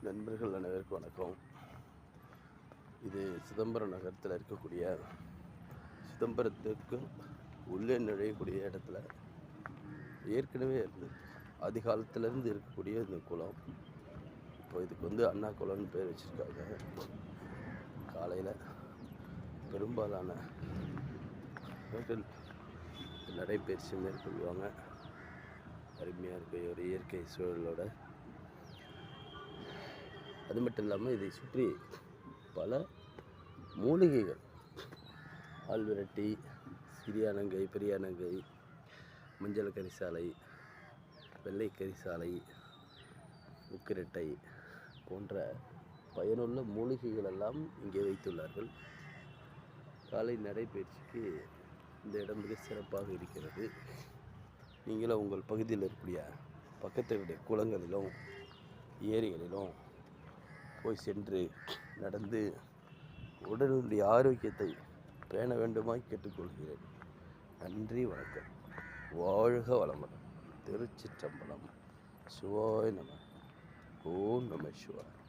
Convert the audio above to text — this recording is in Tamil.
நண்பர்கள் அனைவருக்கும் வணக்கம். இது சிதம்பரம் நகரத்தில் இருக்கக்கூடிய சிதம்பரத்துக்கு உள்ளே நுழையக்கூடிய இடத்துல ஏற்கனவே இருந்தது. ஆதி காலத்திலேருந்து இருக்கக்கூடிய இந்த குளம். இப்போ இதுக்கு அண்ணா குளம்னு பேர் வச்சுருக்காங்க. காலையில் பெரும்பாலான நடைபயிற்சி மேற்கொள்வாங்க. அருமையாக இருக்க ஒரு இயற்கை சூழலோட. அது மட்டும் இல்லாமல் இதை சுற்றி பல மூலிகைகள், ஆள்விரட்டி, சிறியானங்கை, பெரியானங்கை, மஞ்சள் கரிசாலை, வெள்ளை கரிசாலை, முக்கிரட்டை போன்ற பயனுள்ள மூலிகைகள் எல்லாம் இங்கே வைத்துள்ளார்கள். காலை நடைபயிற்சிக்கு இந்த இடம் மிக சிறப்பாக இருக்கிறது. நீங்களும் உங்கள் பகுதியில் இருக்கக்கூடிய பக்கத்தினுடைய குளங்களிலும் ஏரிகளிலும் போய் சென்று நடந்து உடலுடைய ஆரோக்கியத்தை பேண வேண்டுமாய் கேட்டுக்கொள்கிறேன். நன்றி, வணக்கம். வாழ்க வளமுடன். திருச்சிற்றம்பலம். சிவாய நம. ஓம் நம சிவாய.